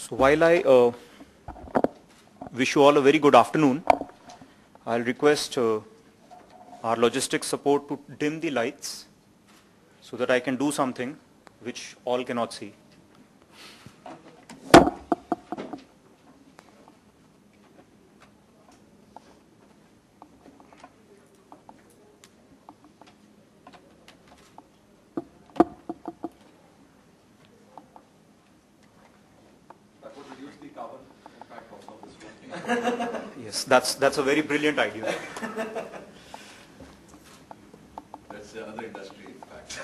So while I wish you all a very good afternoon, I'll request our logistics support to dim the lights so that I can do something which all cannot see. Yes, that's a very brilliant idea. That's the other industry, in fact.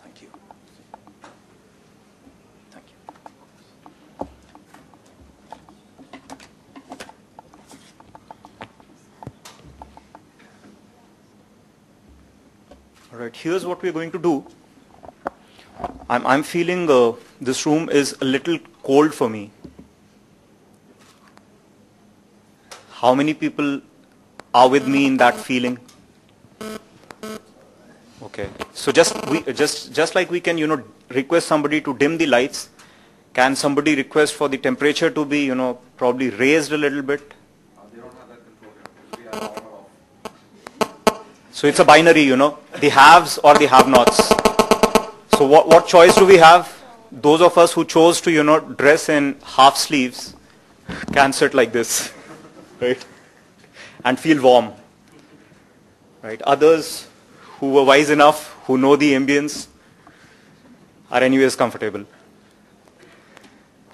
Thank you. Thank you. All right, here's what we're going to do. I'm feeling this room is a little cold for me. How many people are with me in that feeling? Okay, so just like we can request somebody to dim the lights, can somebody request for the temperature to be probably raised a little bit? They don't have that control here. We are on or off. So it's a binary, the haves or the have-nots. So what choice do we have? Those of us who chose to, dress in half sleeves can sit like this, right? And feel warm, right? Others who were wise enough, who know the ambience, are anyways comfortable.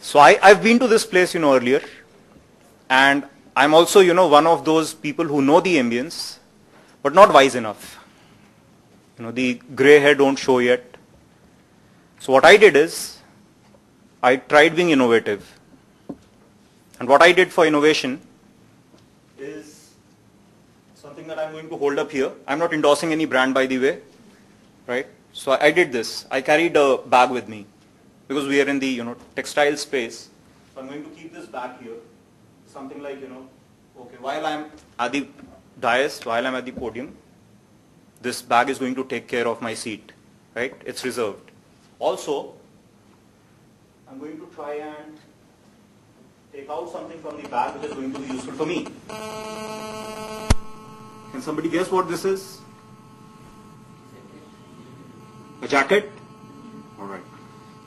So I've been to this place, earlier, and I'm also, one of those people who know the ambience, but not wise enough. The gray hair don't show yet. So what I did is, I tried being innovative. And what I did for innovation is something that I'm going to hold up here. I'm not endorsing any brand, by the way, right? So I did this. I carried a bag with me because we are in the textile space. So I'm going to keep this bag here. Something like okay, while I'm at the dais, while I'm at the podium, this bag is going to take care of my seat, right? It's reserved. Also, I'm going to try and take out something from the bag which is going to be useful for me. Can somebody guess what this is? A jacket? Alright.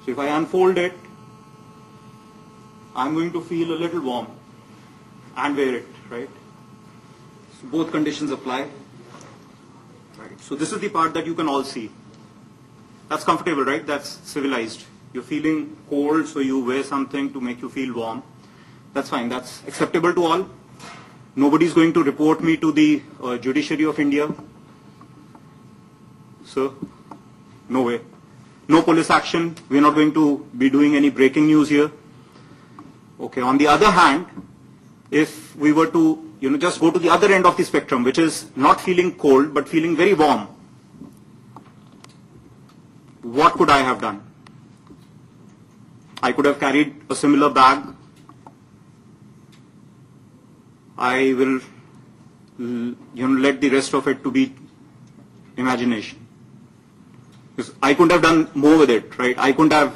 So if I unfold it, I'm going to feel a little warm and wear it, right? So both conditions apply. Right. So this is the part that you can all see. That's comfortable, right? That's civilized. You're feeling cold, so you wear something to make you feel warm. That's fine. That's acceptable to all. Nobody's going to report me to the judiciary of India. So, no way. No police action. We're not going to be doing any breaking news here. Okay. On the other hand, if we were to, just go to the other end of the spectrum, which is not feeling cold, but feeling very warm, what could I have done? I could have carried a similar bag. I will, let the rest of it to be imagination. Because I couldn't have done more with it, right? I couldn't have,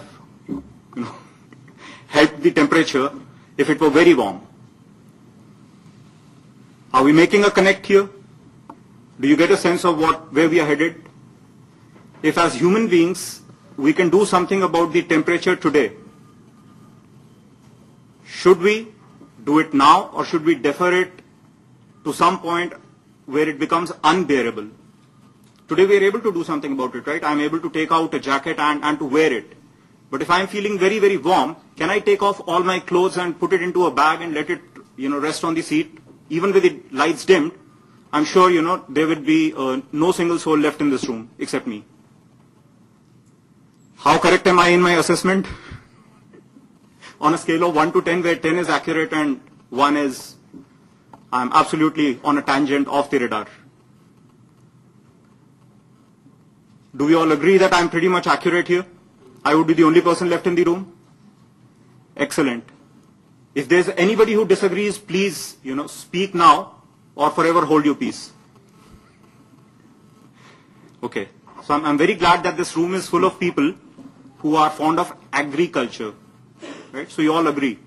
helped the temperature if it were very warm. Are we making a connect here? Do you get a sense of where we are headed? If as human beings, we can do something about the temperature today, should we do it now or should we defer it to some point where it becomes unbearable? Today we are able to do something about it, right? I'm able to take out a jacket and to wear it. But if I'm feeling very, very warm, can I take off all my clothes and put it into a bag and let it, rest on the seat? Even with the lights dimmed, I'm sure, there would be no single soul left in this room except me. How correct am I in my assessment? On a scale of 1 to 10, where 10 is accurate and 1 is, I'm absolutely on a tangent off the radar. Do we all agree that I'm pretty much accurate here? I would be the only person left in the room? Excellent. If there's anybody who disagrees, please, speak now or forever hold your peace. Okay. So I'm very glad that this room is full of people who are fond of agriculture. Right? So you all agree.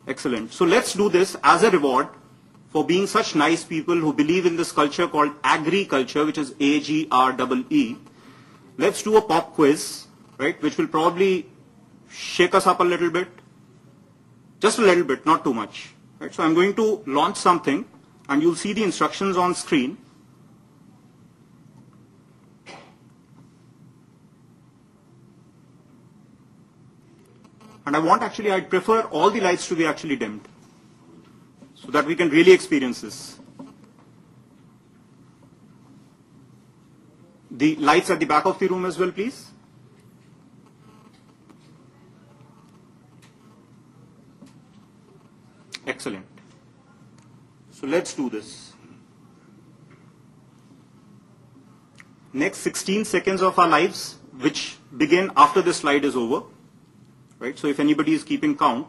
Excellent. So let's do this as a reward for being such nice people who believe in this culture called agriculture, which is AGREE. Let's do a pop quiz, right, which will probably shake us up a little bit. Just a little bit, not too much. Right? So I'm going to launch something, and you'll see the instructions on screen. And I'd prefer all the lights to be actually dimmed so that we can really experience this. The lights at the back of the room as well, please. Excellent. So let's do this. Next 16 seconds of our lives, which begin after this slide is over. Right? So if anybody is keeping count,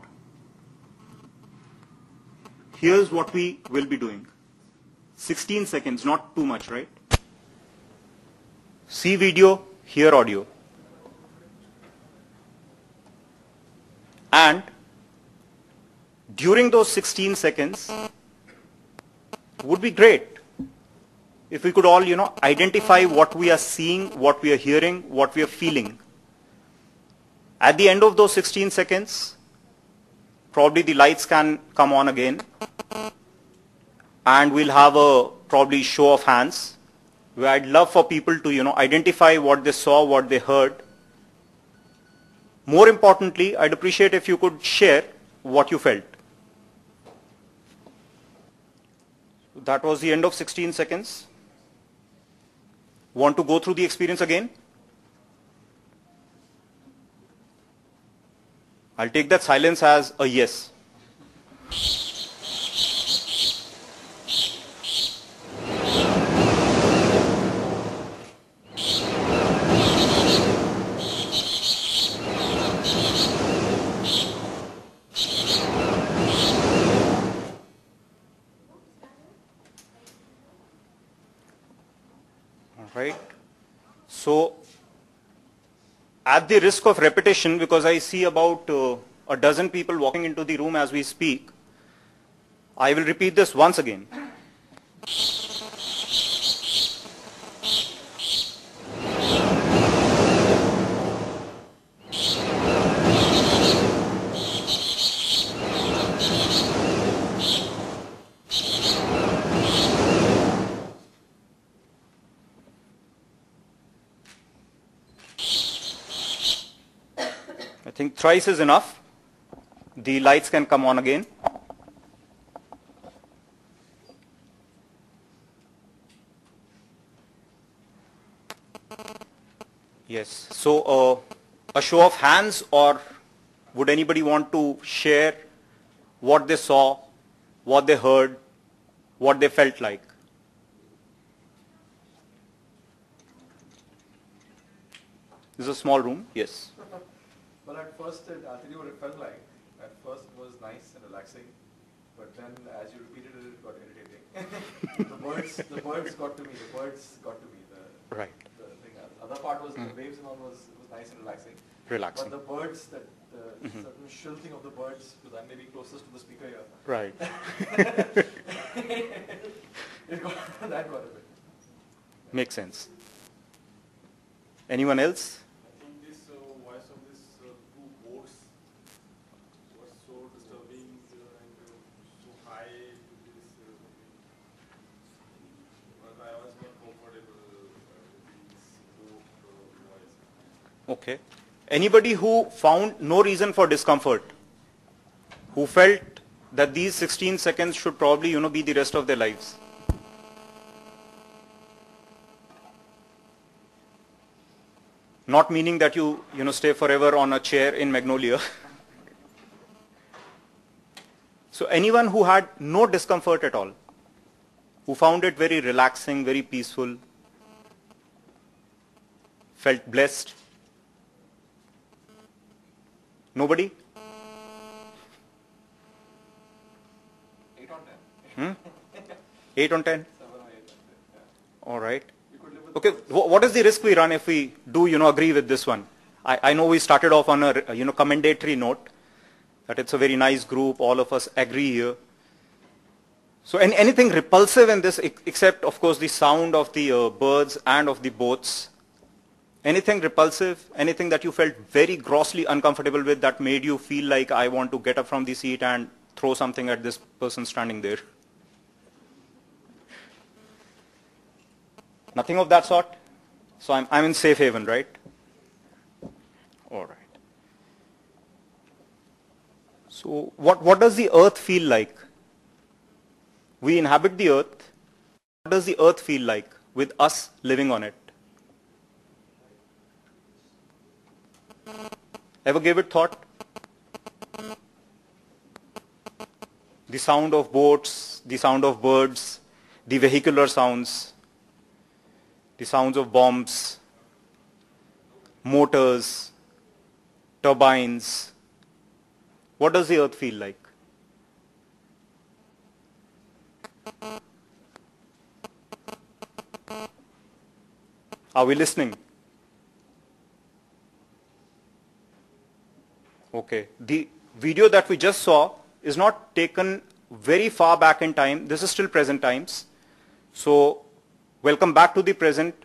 here's what we will be doing. 16 seconds, not too much, right? See video, hear audio. And during those 16 seconds, would be great if we could all, identify what we are seeing, what we are hearing, what we are feeling. At the end of those 16 seconds, probably the lights can come on again, and we'll have a probably show of hands, where I'd love for people to, identify what they saw, what they heard. More importantly, I'd appreciate if you could share what you felt. That was the end of 16 seconds. Want to go through the experience again? I'll take that silence as a yes. All right. So, at the risk of repetition, because I see about a dozen people walking into the room as we speak, I will repeat this once again. I think thrice is enough. The lights can come on again. Yes. So a show of hands, or would anybody want to share what they saw, what they heard, what they felt like? This is a small room. Yes. Well, at first, I'll tell you what it felt like. At first, it was nice and relaxing, but then, as you repeated it, it got irritating. the birds got to me. The birds got to me. Right. The thing. The other part was the waves and all was nice and relaxing. Relaxing. But the birds, the certain shrilling of the birds, because I'm maybe closest to the speaker here. Right. That got a bit. Makes sense. Anyone else? I think this voice of these two boats was so disturbing and so high. But I was not comfortable with this boat voice. Okay. Anybody who found no reason for discomfort, who felt that these 16 seconds should probably, be the rest of their lives? Not meaning that you stay forever on a chair in Magnolia. So anyone who had no discomfort at all, who found it very relaxing, very peaceful, felt blessed? Nobody? 8 on 10. 8 on 10? 7 or 8 on 10. Yeah. All right. You could live Okay, what is the risk we run if we do, agree with this one? I know we started off on a, commendatory note, that it's a very nice group, all of us agree here. So anything repulsive in this, except of course the sound of the birds and of the boats? Anything repulsive, anything that you felt very grossly uncomfortable with that made you feel like I want to get up from the seat and throw something at this person standing there? Nothing of that sort? So I'm in safe haven, right? All right. So what does the earth feel like? We inhabit the earth. What does the earth feel like with us living on it? Ever gave it thought? The sound of boats, the sound of birds, the vehicular sounds, the sounds of bombs, motors, turbines. What does the earth feel like? Are we listening? Okay. The video that we just saw is not taken very far back in time. This is still present times. So welcome back to the present.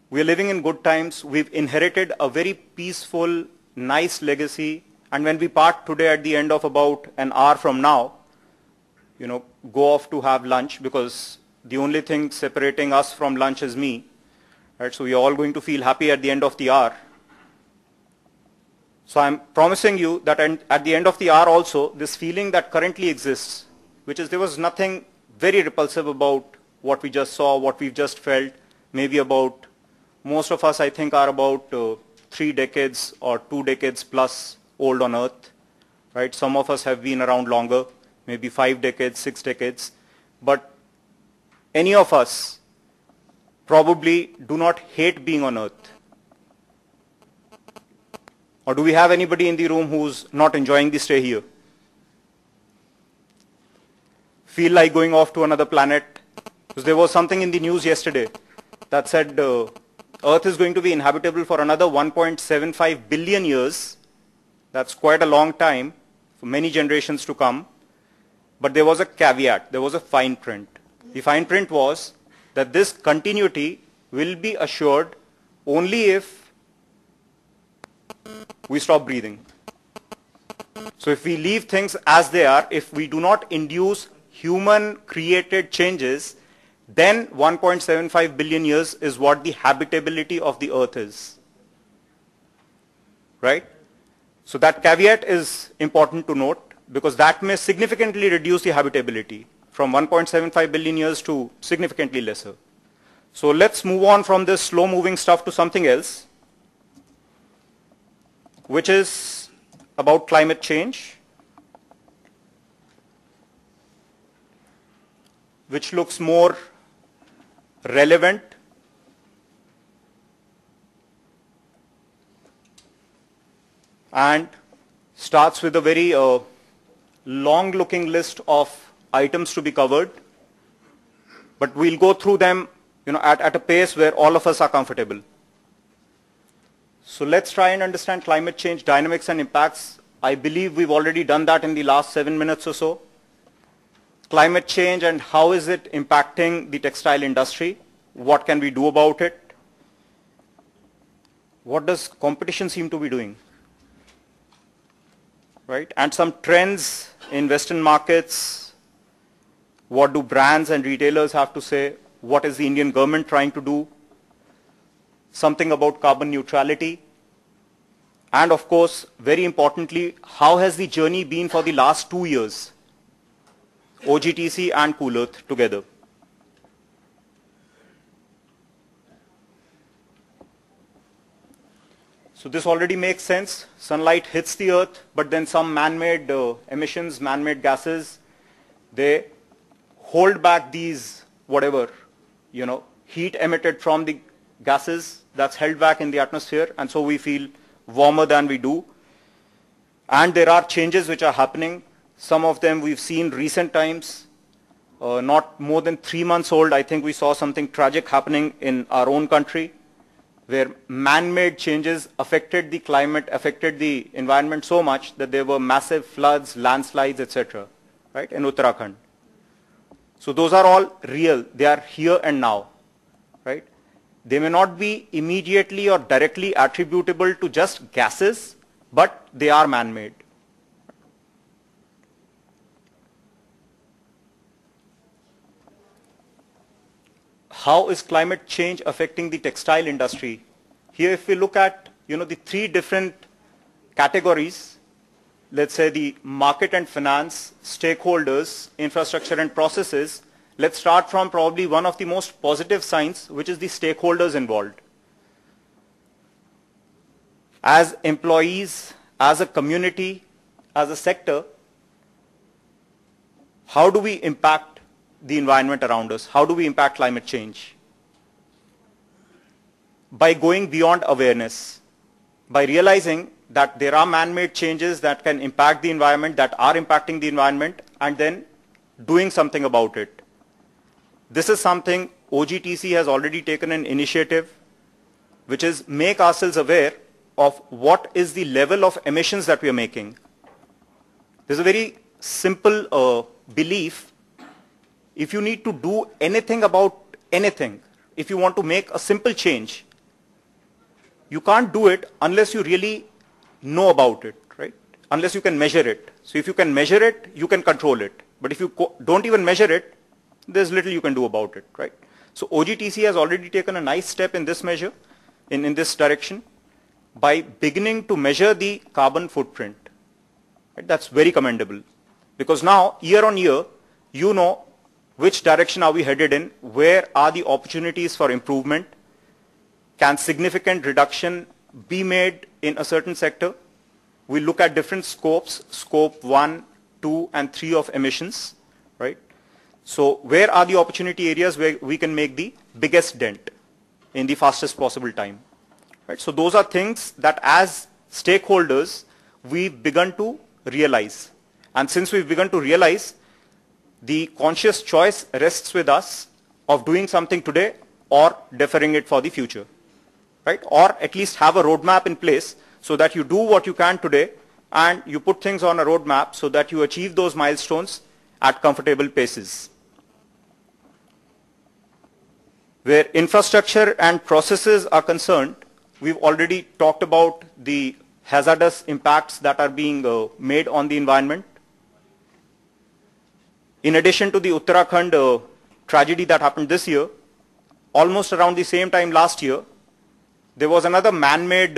We are living in good times. We've inherited a very peaceful, nice legacy. And when we part today at the end of about an hour from now, go off to have lunch, because the only thing separating us from lunch is me. Right? So we are all going to feel happy at the end of the hour. So I'm promising you that at the end of the hour also, this feeling that currently exists, which is there was nothing very repulsive about what we just saw, what we've just felt, maybe about, most of us I think are about 3 decades or 2 decades plus old on earth, right? Some of us have been around longer, maybe 5 decades, 6 decades, but any of us probably do not hate being on earth. Or do we have anybody in the room who's not enjoying the stay here? Feel like going off to another planet? Because there was something in the news yesterday that said Earth is going to be inhabitable for another 1.75 billion years. That's quite a long time, for many generations to come. But there was a caveat, there was a fine print. The fine print was that this continuity will be assured only if we stop breathing. So if we leave things as they are, if we do not induce human created changes, then 1.75 billion years is what the habitability of the earth is. Right? So that caveat is important to note, because that may significantly reduce the habitability from 1.75 billion years to significantly lesser. So let's move on from this slow moving stuff to something else, which is about climate change, which looks more relevant and starts with a very long looking list of items to be covered, but we'll go through them at a pace where all of us are comfortable. So let's try and understand climate change dynamics and impacts. I believe we've already done that in the last 7 minutes or so. Climate change and how is it impacting the textile industry? What can we do about it? What does competition seem to be doing? Right? And some trends in Western markets. What do brands and retailers have to say? What is the Indian government trying to do? Something about carbon neutrality. And of course, very importantly, how has the journey been for the last 2 years? OGTC and Cool Earth together. So this already makes sense. Sunlight hits the earth, but then some man-made emissions, man-made gases, they hold back these, heat emitted from the gases that's held back in the atmosphere, and so we feel warmer than we do. And there are changes which are happening. Some of them we've seen recent times. not more than 3 months old, I think we saw something tragic happening in our own country, where man-made changes affected the climate, affected the environment so much that there were massive floods, landslides, etc., right, in Uttarakhand. So those are all real. They are here and now, right? They may not be immediately or directly attributable to just gases, but they are man-made. How is climate change affecting the textile industry? Here, if we look at, the 3 different categories, let's say the market and finance, stakeholders, infrastructure and processes, let's start from probably one of the most positive signs, which is the stakeholders involved. As employees, as a community, as a sector, how do we impact the environment around us? How do we impact climate change? By going beyond awareness, by realizing that there are man-made changes that can impact the environment, that are impacting the environment, and then doing something about it. This is something OGTC has already taken an initiative, which is make ourselves aware of what is the level of emissions that we are making. There's a very simple belief. If you need to do anything about anything, if you want to make a simple change, you can't do it unless you really know about it, right? Unless you can measure it. So if you can measure it, you can control it. But if you don't even measure it, there's little you can do about it, right? So OGTC has already taken a nice step in this measure, in this direction, by beginning to measure the carbon footprint. Right? That's very commendable. Because now, year on year, you know which direction are we headed in, where are the opportunities for improvement, can significant reduction be made in a certain sector. We look at different scopes, scope 1, 2, and 3 of emissions, right? So where are the opportunity areas where we can make the biggest dent in the fastest possible time, right? So those are things that as stakeholders, we've begun to realize. And since we've begun to realize, the conscious choice rests with us of doing something today or deferring it for the future, right? Or at least have a roadmap in place so that you do what you can today and you put things on a roadmap so that you achieve those milestones at comfortable paces. Where infrastructure and processes are concerned, we've already talked about the hazardous impacts that are being made on the environment. In addition to the Uttarakhand tragedy that happened this year, almost around the same time last year, there was another man-made,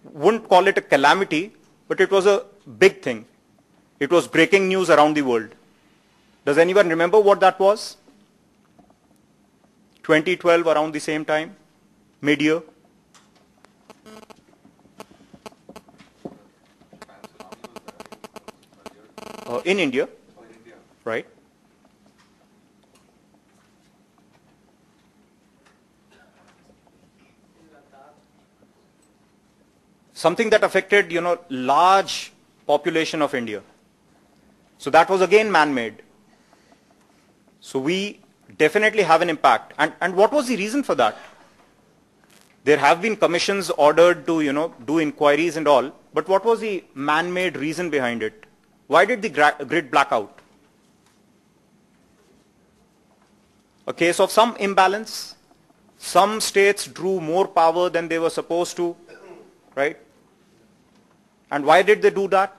wouldn't call it a calamity, but it was a big thing. It was breaking news around the world. Does anyone remember what that was? 2012, around the same time, mid-year. In India, right? Something that affected, large population of India. So that was again man-made. So we definitely have an impact. And what was the reason for that? There have been commissions ordered to, do inquiries and all, but what was the man-made reason behind it? Why did the grid black out? A case of some imbalance. Some states drew more power than they were supposed to, right? And why did they do that?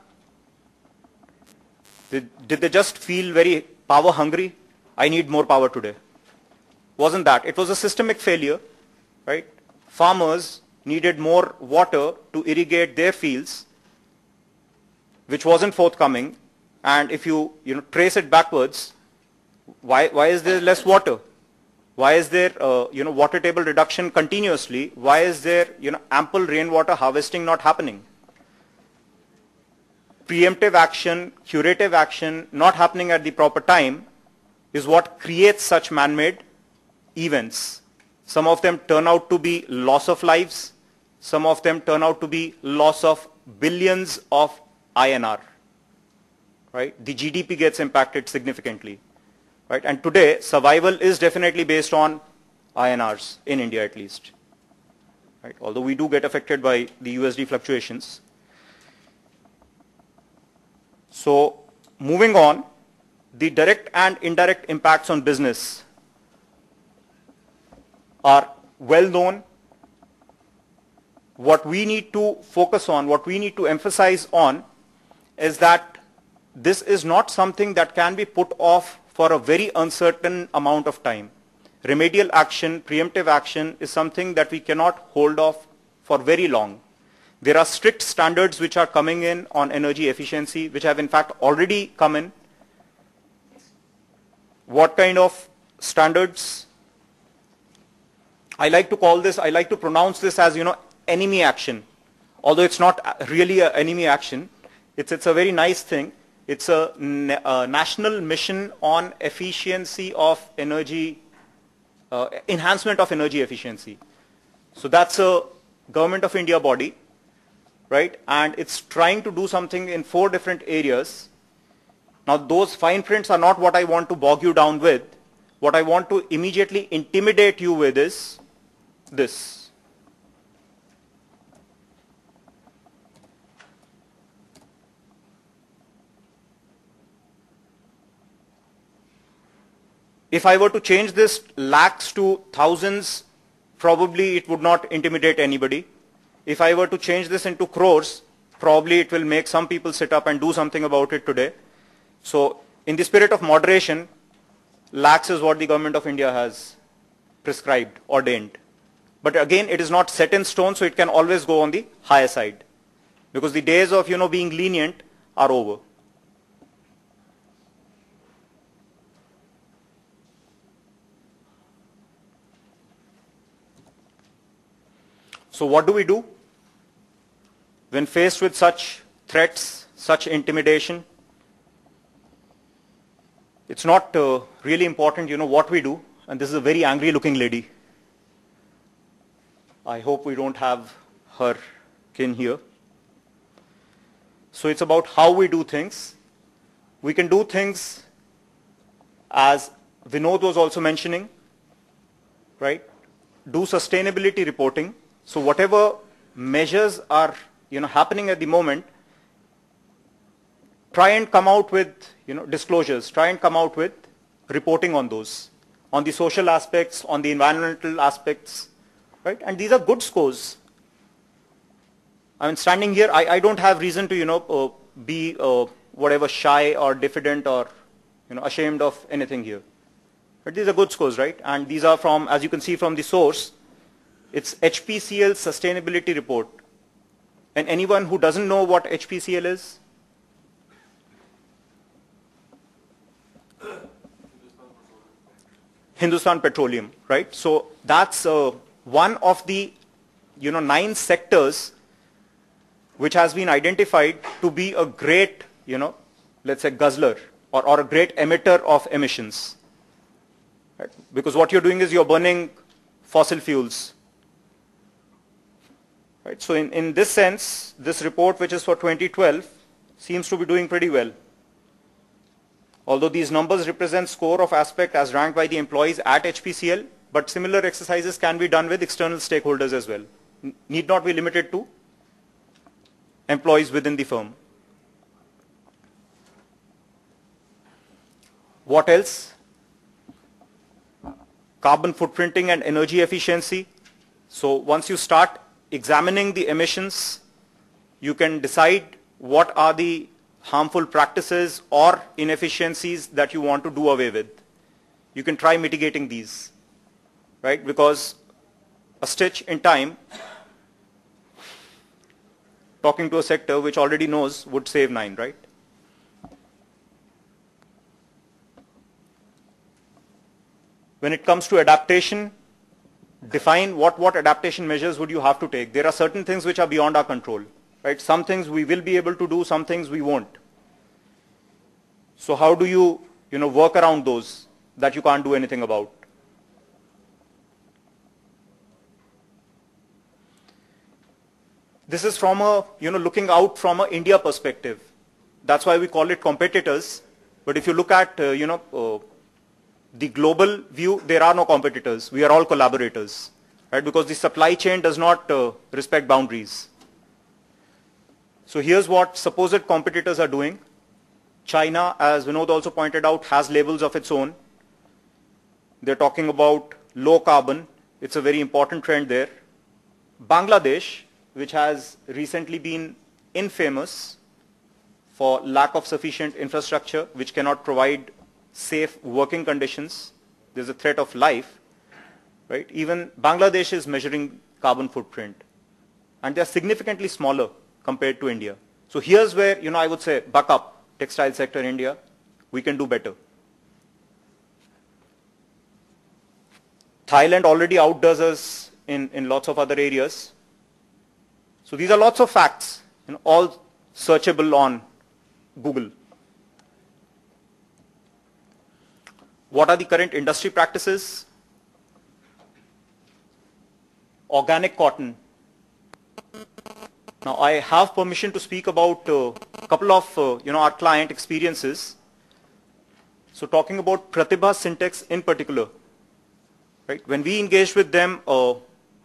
Did they just feel very power hungry? I need more power today. Wasn't that. It was a systemic failure, right? Farmers needed more water to irrigate their fields, which wasn't forthcoming. And if you, trace it backwards, why is there less water? Why is there, water table reduction continuously? Why is there, ample rainwater harvesting not happening? Preemptive action, curative action not happening at the proper time is what creates such man-made events. Some of them turn out to be loss of lives. Some of them turn out to be loss of billions of INR. Right? The GDP gets impacted significantly. right? And today, survival is definitely based on INRs, in India at least, right? Although we do get affected by the USD fluctuations. So moving on, the direct and indirect impacts on business are well known. What we need to focus on, what we need to emphasize on is that this is not something that can be put off for a very uncertain amount of time. Remedial action, preemptive action is something that we cannot hold off for very long. There are strict standards which are coming in on energy efficiency, which have in fact already come in. What kind of standards? I like to pronounce this as, enemy action. Although it's not really an enemy action, it's a very nice thing. It's a national mission on efficiency of energy, enhancement of energy efficiency. So that's a Government of India body, right? And it's trying to do something in 4 different areas. Now those fine prints are not what I want to bog you down with. What I want to immediately intimidate you with is this. If I were to change this lakhs to thousands, probably it would not intimidate anybody. If I were to change this into crores, probably it will make some people sit up and do something about it today. So in the spirit of moderation, lakhs is what the Government of India has prescribed, ordained. But again, it is not set in stone, so it can always go on the higher side. Because the days of, being lenient are over. So what do we do when faced with such threats, such intimidation? It's not really important, what we do. And this is a very angry looking lady. I hope we don't have her kin here. So it's about how we do things. We can do things as Vinod was also mentioning, right? Do sustainability reporting. So whatever measures are, happening at the moment, try and come out with, disclosures. Try and come out with reporting on those, on the social aspects, on the environmental aspects, right? And these are good scores. I mean, standing here, I don't have reason to, be whatever shy or diffident or, ashamed of anything here. But these are good scores, right? And these are from, as you can see from the source, it's HPCL sustainability report. And anyone who doesn't know what HPCL is? Hindustan Petroleum, right? So that's one of the 9 sectors which has been identified to be a great, let's say guzzler or a great emitter of emissions. Right? Because what you're doing is you're burning fossil fuels. Right? So in this sense, this report, which is for 2012, seems to be doing pretty well. Although these numbers represent score of aspect as ranked by the employees at HPCL, but similar exercises can be done with external stakeholders as well. Need not be limited to employees within the firm. What else? Carbon footprinting and energy efficiency. So once you start examining the emissions, you can decide what are the harmful practices or inefficiencies that you want to do away with. You can try mitigating these, right? Because a stitch in time, talking to a sector which already knows, would save 9, right? When it comes to adaptation, define what adaptation measures would you have to take. There are certain things which are beyond our control, right? Some things we will be able to do, some things we won't. So how do you, work around those that you can't do anything about? This is from a, looking out from an India perspective. That's why we call it competitors. But if you look at, the global view, there are no competitors. We are all collaborators, right? Because the supply chain does not respect boundaries. So here's what supposed competitors are doing. China, as Vinod also pointed out, has labels of its own. They're talking about low carbon. It's a very important trend there. Bangladesh, which has recently been infamous for lack of sufficient infrastructure, which cannot provide safe working conditions. There's a threat of life, right? Even Bangladesh is measuring carbon footprint, and they're significantly smaller compared to India. So here's where, I would say, buck up textile sector in India. We can do better. Thailand already outdoes us in lots of other areas. So these are lots of facts, all searchable on Google. What are the current industry practices? Organic cotton. Now I have permission to speak about a couple of our client experiences. So talking about Pratibha Syntex in particular, right? When we engaged with them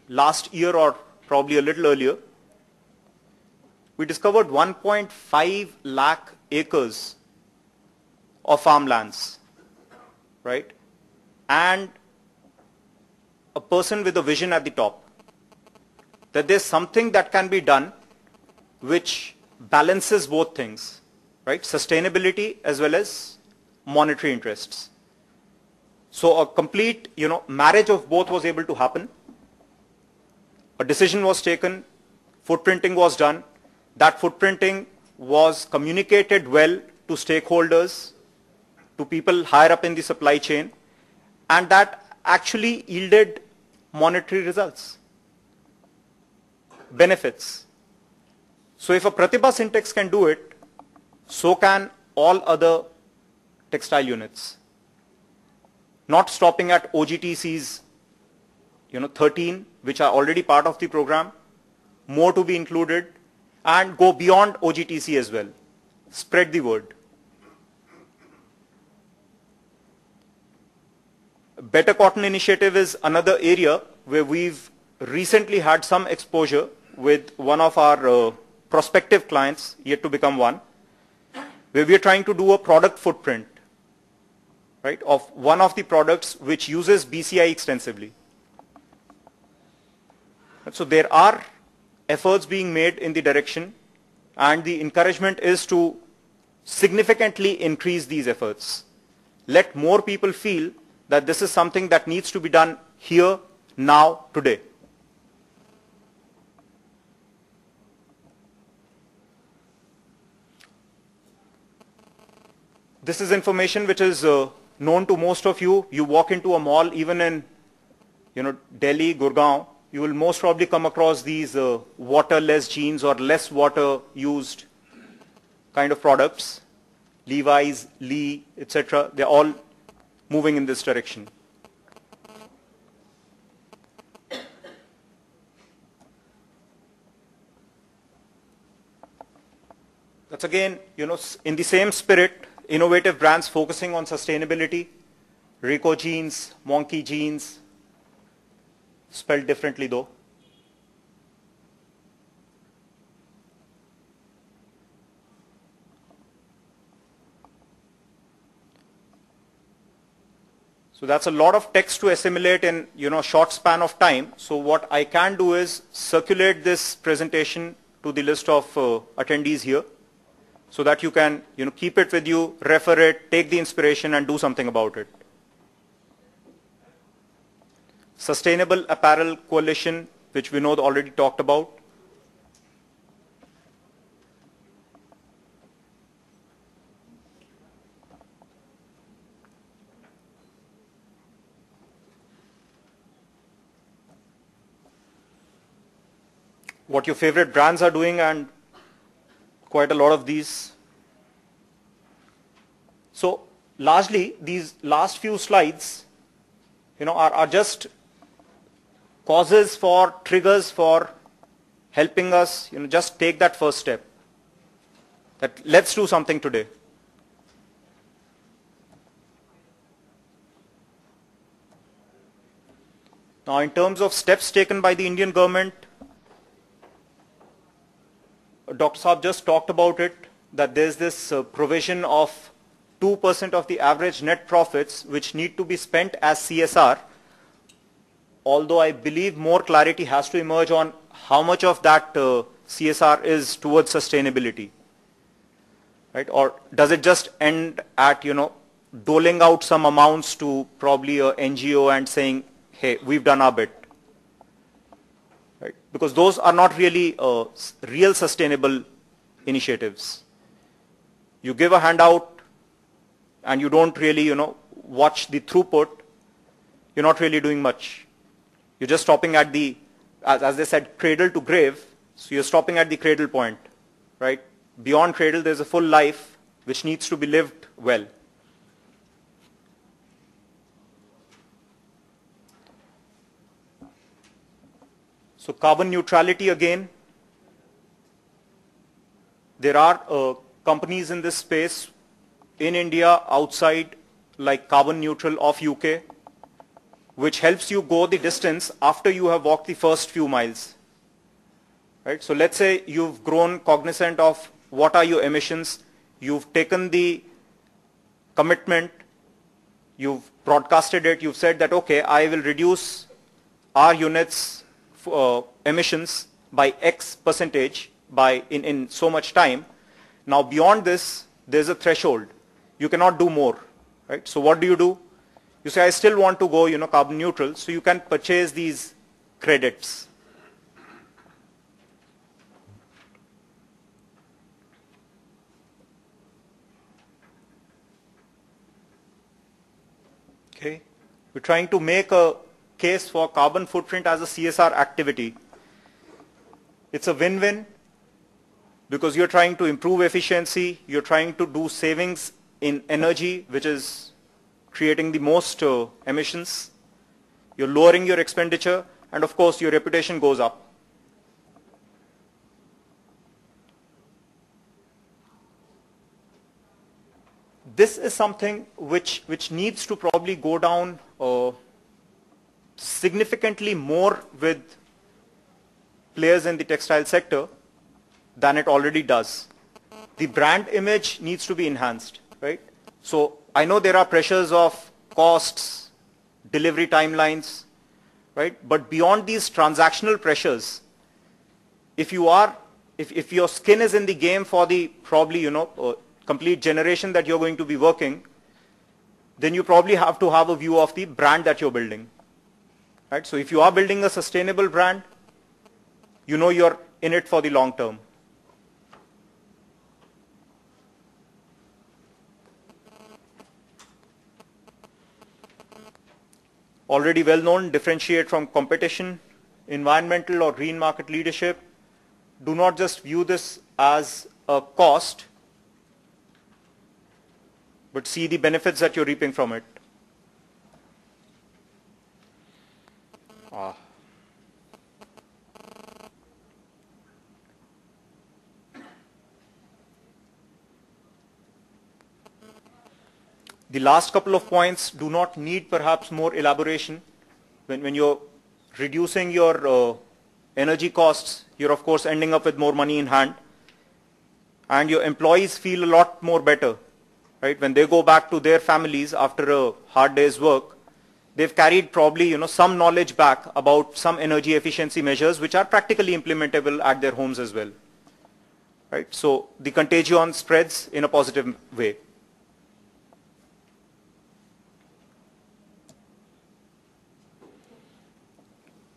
last year or probably a little earlier, we discovered 1.5 lakh acres of farmlands, right? And a person with a vision at the top, that there's something that can be done which balances both things, right? Sustainability as well as monetary interests. So a complete, marriage of both was able to happen. A decision was taken, footprinting was done. That footprinting was communicated well to stakeholders, to people higher up in the supply chain, and that actually yielded monetary results, benefits. So if a Pratibha Syntex can do it, so can all other textile units. Not stopping at OGTC's 13, which are already part of the program, more to be included, and go beyond OGTC as well. Spread the word. Better Cotton Initiative is another area where we've recently had some exposure with one of our prospective clients, yet to become one, where we are trying to do a product footprint, right, of one of the products which uses BCI extensively. So there are efforts being made in the direction, and the encouragement is to significantly increase these efforts. Let more people feel that this is something that needs to be done here, now, today. This is information which is known to most of you. You walk into a mall, even in Delhi, Gurgaon, you will most probably come across these waterless jeans or less water used kind of products. Levi's, Lee, etc. They're all moving in this direction. That's again, in the same spirit, innovative brands focusing on sustainability. Rico jeans, Monkey jeans, spelled differently though. So that's a lot of text to assimilate in a short span of time. So what I can do is circulate this presentation to the list of attendees here, so that you can keep it with you, refer it, take the inspiration, and do something about it. Sustainable Apparel Coalition, which Vinod already talked about. What your favorite brands are doing, and quite a lot of these. So largely these last few slides are just causes for, triggers for helping us just take that first step, that let's do something today. Now, in terms of steps taken by the Indian government, Dr. Saab just talked about it, that there's this provision of 2% of the average net profits which need to be spent as CSR, although I believe more clarity has to emerge on how much of that CSR is towards sustainability, right? Or does it just end at, doling out some amounts to probably a NGO and saying, hey, we've done our bit, right? Because those are not really real sustainable initiatives. You give a handout and you don't really, watch the throughput, you're not really doing much. You're just stopping at the, as they said, cradle to grave. So you're stopping at the cradle point, right? Beyond cradle, there's a full life which needs to be lived well. So carbon neutrality again. There are companies in this space in India, outside, like Carbon Neutral of UK, which helps you go the distance after you have walked the first few miles. Right? So let's say you've grown cognizant of what are your emissions, you've taken the commitment, you've broadcasted it, you've said that, okay, I will reduce our units emissions by X percentage in so much time. Now beyond this, there's a threshold. You cannot do more, right? So what do? You say, I still want to go, carbon neutral, so you can purchase these credits. Okay. We're trying to make a case for carbon footprint as a CSR activity. It's a win-win because you're trying to improve efficiency, you're trying to do savings in energy, which is creating the most emissions, you're lowering your expenditure, and of course your reputation goes up. This is something which needs to probably go down significantly more with players in the textile sector than it already does. The brand image needs to be enhanced, right? So I know there are pressures of costs, delivery timelines, right? But beyond these transactional pressures, if your skin is in the game for the probably, complete generation that you're going to be working, then you probably have to have a view of the brand that you're building, right? So if you are building a sustainable brand, you're in it for the long term. Already well known, differentiate from competition, environmental or green market leadership. Do not just view this as a cost, but see the benefits that you're reaping from it. The last couple of points do not need perhaps more elaboration. When you're reducing your energy costs, you're of course ending up with more money in hand. And your employees feel a lot more better, right? When they go back to their families after a hard day's work, they've carried probably some knowledge back about some energy efficiency measures which are practically implementable at their homes as well, right? So the contagion spreads in a positive way.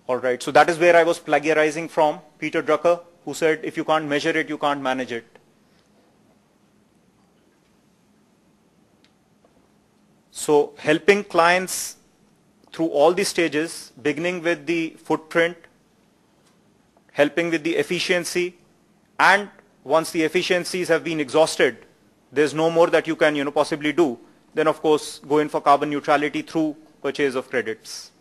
All right, so that is where I was plagiarizing from Peter Drucker, who said, if you can't measure it, you can't manage it. So helping clients through all the stages, beginning with the footprint, helping with the efficiency, and once the efficiencies have been exhausted, there's no more that you can possibly do, then of course go in for carbon neutrality through purchase of credits.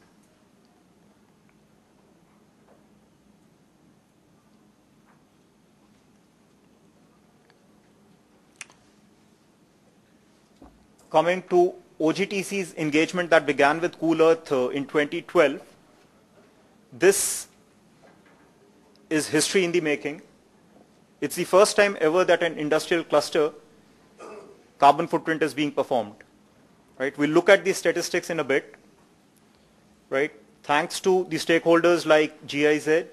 Coming to OGTC's engagement that began with Cool Earth in 2012, this is history in the making. It's the first time ever that an industrial cluster carbon footprint is being performed. Right? We'll look at the statistics in a bit. Right? Thanks to the stakeholders like GIZ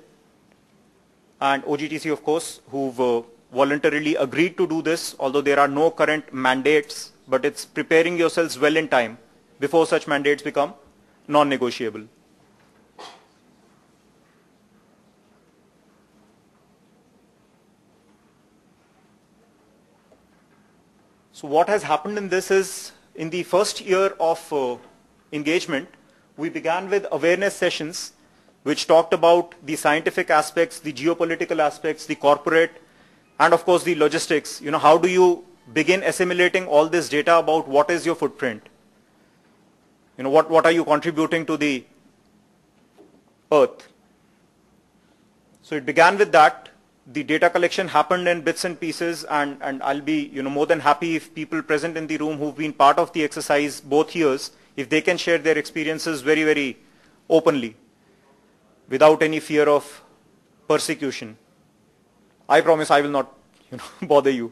and OGTC, of course, who've voluntarily agreed to do this, although there are no current mandates, but it's preparing yourselves well in time before such mandates become non-negotiable. So what has happened in this is, in the first year of engagement, we began with awareness sessions which talked about the scientific aspects, the geopolitical aspects, the corporate, and of course the logistics. You know, how do you begin assimilating all this data about what is your footprint? You know, what are you contributing to the earth? So it began with that. The data collection happened in bits and pieces, and I'll be, you know, more than happy if people present in the room who've been part of the exercise both years, if they can share their experiences very, very openly, without any fear of persecution. I promise I will not, you know, bother you.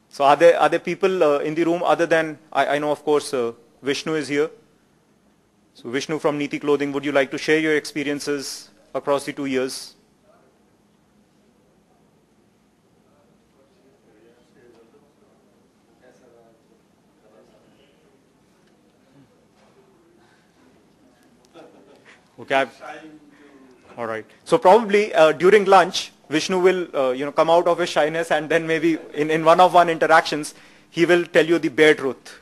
So are there people in the room other than, I know of course Vishnu is here. So Vishnu from Neeti Clothing, would you like to share your experiences across the 2 years? Okay. All right. So probably during lunch, Vishnu will you know, come out of his shyness, and then maybe in one-on-one interactions, he will tell you the bare truth.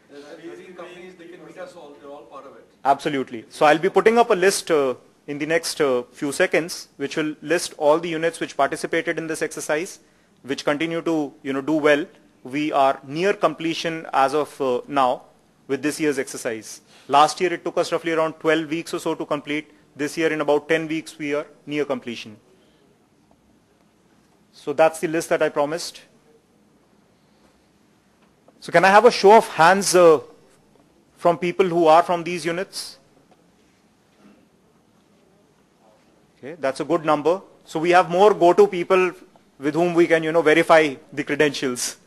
These companies, they can meet us all. They're all part of it. Absolutely. So I'll be putting up a list in the next few seconds, which will list all the units which participated in this exercise, which continue to, you know, do well. We are near completion as of now with this year's exercise. Last year it took us roughly around 12 weeks or so to complete. This year in about 10 weeks we are near completion. So that's the list that I promised. So can I have a show of hands from people who are from these units? Okay, that's a good number. So we have more go-to people with whom we can, you know, verify the credentials.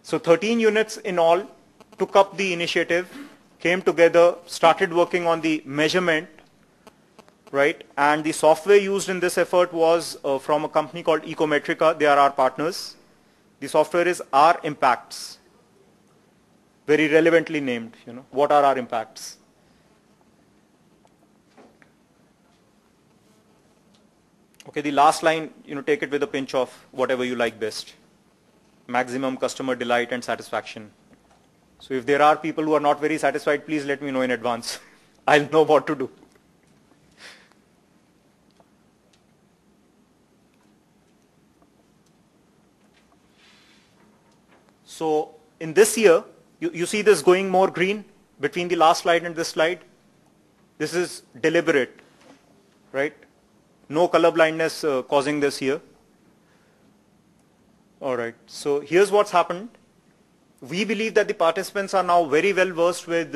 So 13 units in all took up the initiative, came together, started working on the measurement, right? And the software used in this effort was from a company called Ecometrica. They are our partners. The software is our impacts, very relevantly named. You know, what are our impacts? Okay, the last line, you know, take it with a pinch of whatever you like best. Maximum customer delight and satisfaction. So if there are people who are not very satisfied, please let me know in advance. I'll know what to do. So in this year, you see this going more green between the last slide and this slide. This is deliberate, right? No color blindness causing this here. All right, so here's what's happened. We believe that the participants are now very well versed with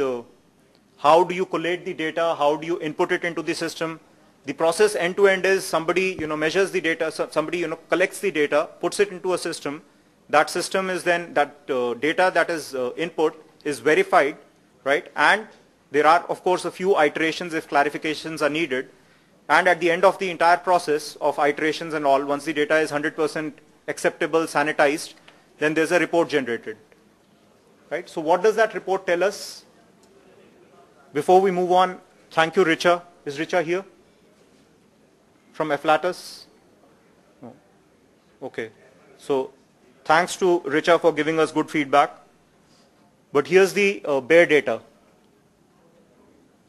how do you collate the data, how do you input it into the system. The process end to end is somebody, you know, measures the data, somebody, you know, collects the data, puts it into a system. That system is then, that data that is input is verified, right? And there are, of course, a few iterations if clarifications are needed. And at the end of the entire process of iterations and all, once the data is 100% acceptable, sanitized, then there's a report generated. Right? So what does that report tell us? Before we move on, thank you, Richa. Is Richa here? From Afflatus? No. Okay. So thanks to Richa for giving us good feedback. But here's the bare data.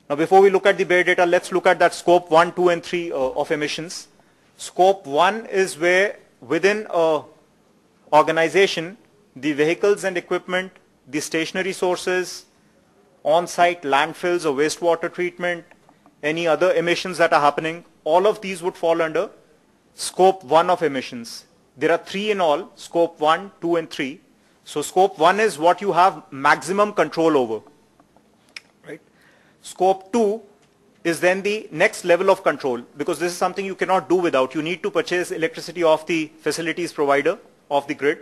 Now before we look at the bare data, let's look at that scope 1, 2 and 3 of emissions. Scope 1 is where within an organization, the vehicles and equipment, the stationary sources, on-site landfills or wastewater treatment, any other emissions that are happening, all of these would fall under scope 1 of emissions. There are 3 in all, scope 1, 2 and 3. So scope 1 is what you have maximum control over. Right? Scope 2 is then the next level of control, because this is something you cannot do without. You need to purchase electricity off the facilities provider, off the grid,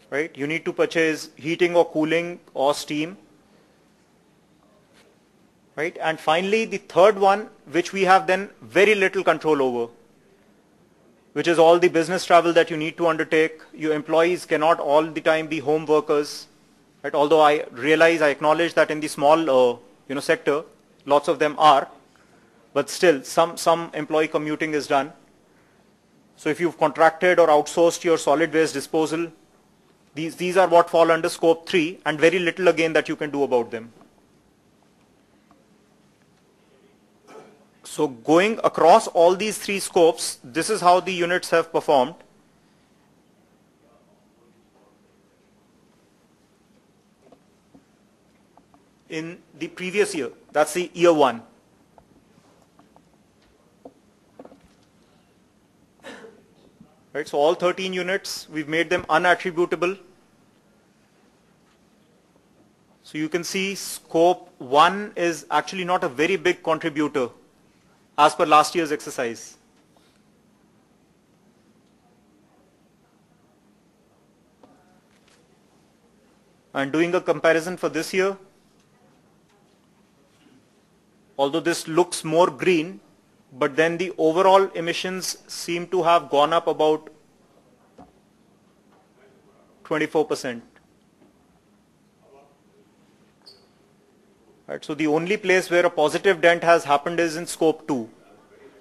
right? You need to purchase heating or cooling or steam, right? And finally, the third one, which we have then very little control over, which is all the business travel that you need to undertake. Your employees cannot all the time be home workers, right? Although I acknowledge that in the small, sector, lots of them are, but still some employee commuting is done. So if you've contracted or outsourced your solid waste disposal, these are what fall under scope 3, and very little again that you can do about them. So going across all these 3 scopes, this is how the units have performed. In the previous year, that's the year 1. Right, so all 13 units, we've made them unattributable. So you can see scope 1 is actually not a very big contributor as per last year's exercise. And doing a comparison for this year, although this looks more green, but then the overall emissions seem to have gone up about 24%. Right, so the only place where a positive dent has happened is in scope 2.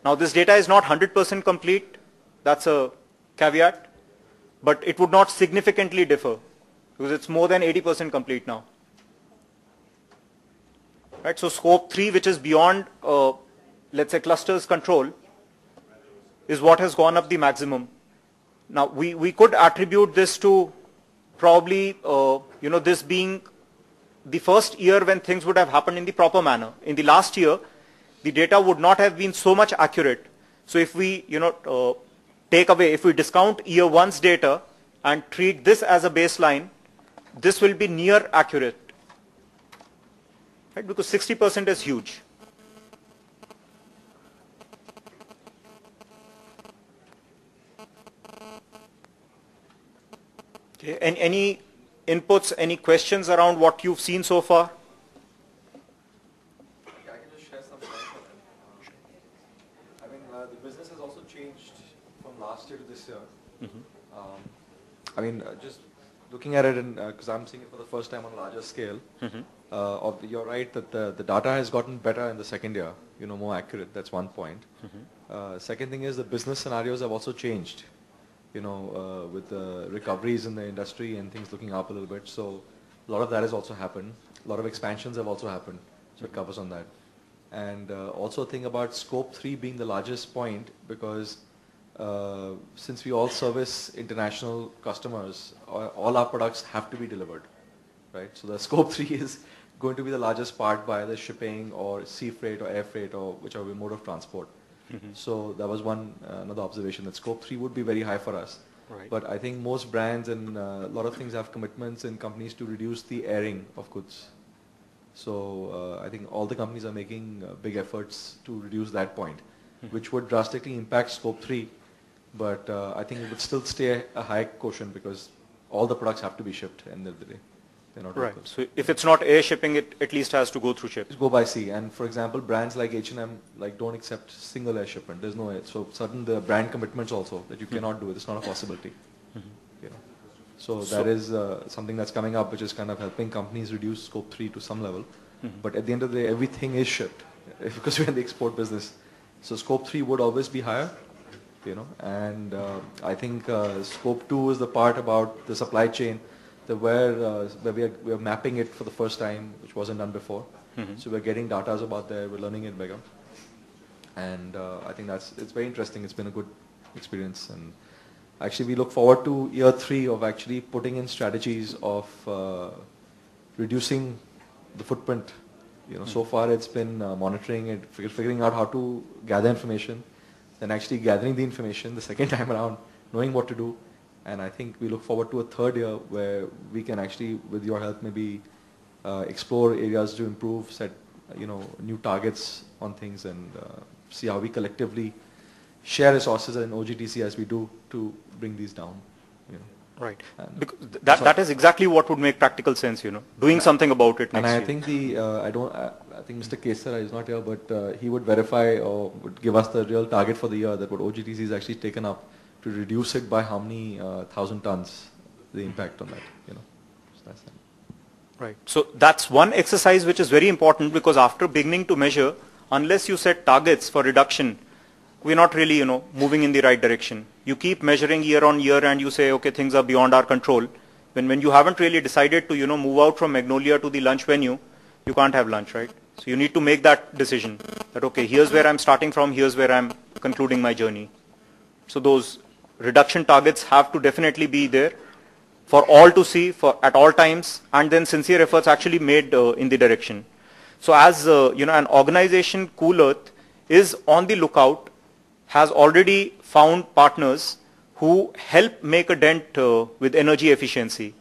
Now this data is not 100% complete, that's a caveat, but it would not significantly differ because it's more than 80% complete now. Right, so scope 3, which is beyond, let's say, clusters control, is what has gone up the maximum. Now, we could attribute this to probably, this being the first year when things would have happened in the proper manner. In the last year, the data would not have been so much accurate. So if we, if we discount year 1's data and treat this as a baseline, this will be near accurate. Right? Because 60% is huge. Okay. And any inputs, any questions around what you've seen so far? Yeah, I can just share some points on it. I mean, the business has also changed from last year to this year. Just looking at it, because I'm seeing it for the first time on a larger scale, you're right that the data has gotten better in the second year, more accurate. That's one point. Second thing is the business scenarios have also changed, with the recoveries in the industry and things looking up a little bit. So a lot of that has also happened. A lot of expansions have also happened. So it covers on that. And also think about scope 3 being the largest point because since we all service international customers, all our products have to be delivered, right? So the scope 3 is going to be the largest part by the shipping or sea freight or air freight or whichever mode of transport. So that was another observation that scope 3 would be very high for us. Right. But I think most brands and a lot of things have commitments in companies to reduce the airing of goods. So I think all the companies are making big efforts to reduce that point, which would drastically impact scope 3. But I think it would still stay a high quotient because all the products have to be shipped at the end of the day. They're not Right. local. So if it's not air shipping, it at least has to go through ship. Go by sea. And for example, brands like H&M don't accept single air shipment. There's no air. So certain the brand commitments also that you cannot do it. It's not a possibility. So that is something that's coming up, which is kind of helping companies reduce scope 3 to some level. But at the end of the day, everything is shipped because we're in the export business. So scope 3 would always be higher. And I think scope 2 is the part about the supply chain, where we are mapping it for the first time, which wasn't done before. So we're getting data about there, we're learning it bigger. And I think it's very interesting. It's been a good experience. And actually we look forward to year 3 of actually putting in strategies of reducing the footprint. So far it's been monitoring it, figuring out how to gather information, then actually gathering the information the second time around, knowing what to do. And I think we look forward to a third year where we can actually, with your help, maybe explore areas to improve, set new targets on things and see how we collectively share resources in OGTC as we do to bring these down. Right. And Because that is exactly what would make practical sense, doing something about it next And I year. think I think Mr. Kesara is not here, but he would verify or would give us the real target for the year that what OGTC has actually taken up to reduce it by how many 1,000 tons, the impact on that, So that's that. Right. So that's one exercise which is very important, because after beginning to measure, unless you set targets for reduction, we're not really, moving in the right direction. You keep measuring year on year and you say, okay, things are beyond our control. When you haven't really decided to, move out from Magnolia to the lunch venue, you can't have lunch, right? So you need to make that decision that, okay, here's where I'm starting from, here's where I'm concluding my journey. So those reduction targets have to definitely be there for all to see at all times, and then sincere efforts actually made in the direction. So as, an organization, Cool Earth, is on the lookout, has already found partners who help make a dent with energy efficiency.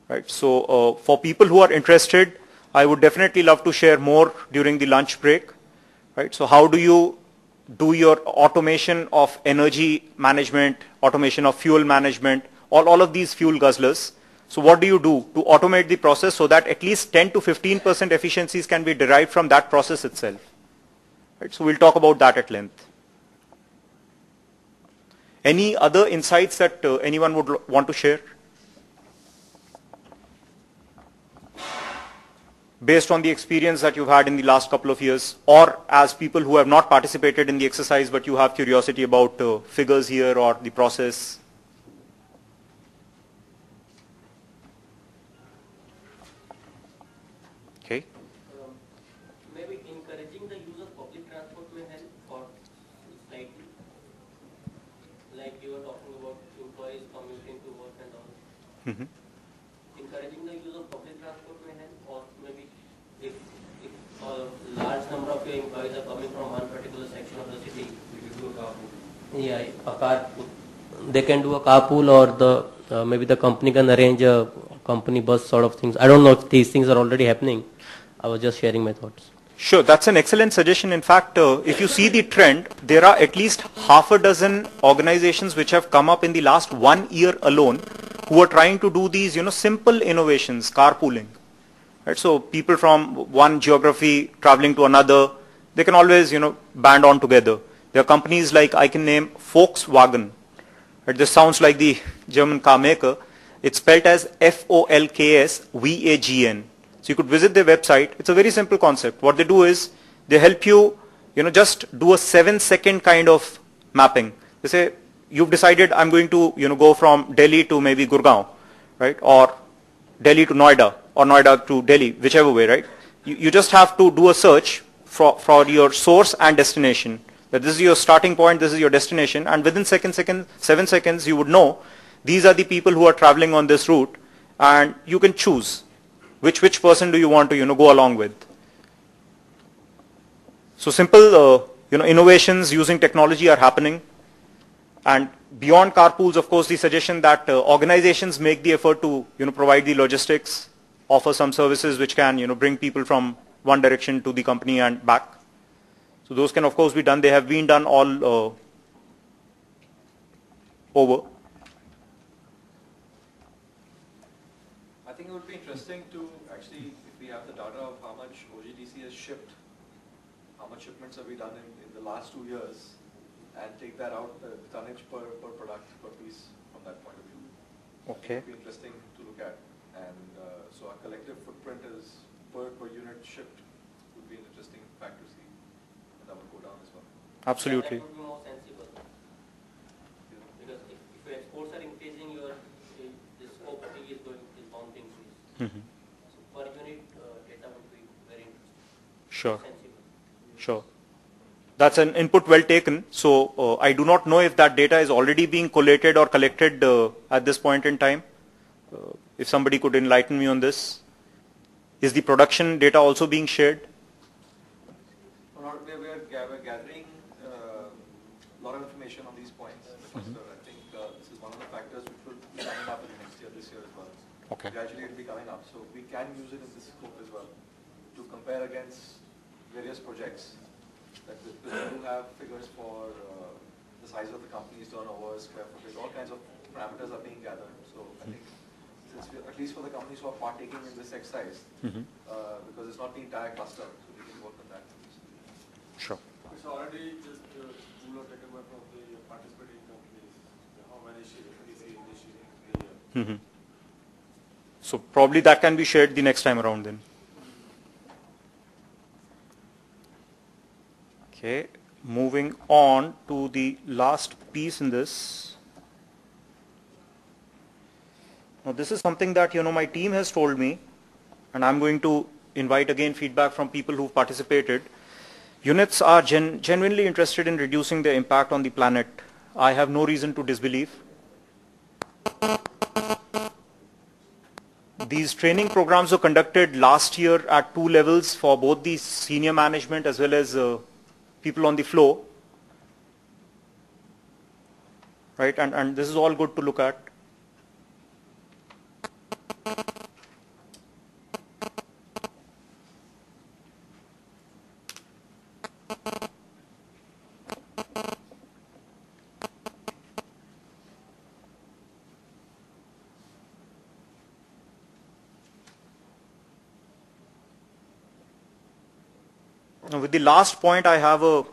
Right. So for people who are interested, I would definitely love to share more during the lunch break. Right. So how do you do your automation of energy management, automation of fuel management, all of these fuel guzzlers? So what do you do to automate the process so that at least 10 to 15% efficiencies can be derived from that process itself? Right. So we'll talk about that at length. Any other insights that anyone would want to share? Based on the experience that you've had in the last couple of years, or as people who have not participated in the exercise but you have curiosity about figures here or the process? Okay. Maybe encouraging the use of public transport may help, or slightly. Like you were talking about employees commuting to work and all. Encouraging the use of public transport may help, or maybe if a large number of your employees are coming from one particular section of the city, you can do a carpool. Yeah, a carpool. They can do a carpool, or the maybe the company can arrange a company bus sort of things. I don't know if these things are already happening. I was just sharing my thoughts. Sure, that's an excellent suggestion. In fact, if you see the trend, there are at least half a dozen organizations which have come up in the last 1 year alone who are trying to do these, simple innovations, carpooling. Right? So people from one geography traveling to another, they can always, band on together. There are companies like, I can name Volkswagen. Right? This sounds like the German car maker. It's spelled as Folkswagen. So you could visit their website. It's a very simple concept. What they do is they help you, just do a 7-second kind of mapping. They say, you've decided I'm going to, go from Delhi to maybe Gurgaon, right? Or Delhi to Noida, or Noida to Delhi, whichever way, right? You just have to do a search for your source and destination. That this is your starting point, this is your destination, and within 7 seconds, you would know these are the people who are traveling on this route, and you can choose which person do you want to, go along with. So simple, innovations using technology are happening. And beyond carpools, of course, the suggestion that organizations make the effort to, provide the logistics, offer some services which can, bring people from one direction to the company and back. So those can, of course, be done. They have been done all over. I think it would be interesting to actually, if we have the data of how much OGTC has shipped, how much shipments have we done in the last 2 years, and take that out, the tonnage per product, per piece from that point of view. Okay. It would be interesting to look at. And so our collective footprint is per unit shipped would be an interesting fact to see. And that would go down as well. Absolutely. That would be more sensible. Because if your exports are increasing, the scope of it is bound to increase. So per unit data would be very interesting. Sure. Sensible. Sure. That's an input well taken. So I do not know if that data is already being collated or collected at this point in time. If somebody could enlighten me on this. Is the production data also being shared? We are gathering a lot of information on these points. I think this is one of the factors which will be coming up in the next year, this year as well. Okay. Gradually it will be coming up. So we can use it in this scope as well. to compare against various projects. That we do have figures for the size of the company's turnover, square footage, all kinds of parameters are being gathered. So I think since we, at least for the companies who are partaking in this exercise, because it's not the entire cluster, so we can work on that. Sure. It's already just rule of taken by from the participating companies. How many PC in the year? So probably that can be shared the next time around then. Okay, moving on to the last piece in this. Now this is something that my team has told me, and I'm going to invite again feedback from people who've participated. Units are genuinely interested in reducing their impact on the planet. I have no reason to disbelieve. These training programs were conducted last year at 2 levels for both the senior management as well as people on the floor. Right, and this is all good to look at. Now with the last point, I have a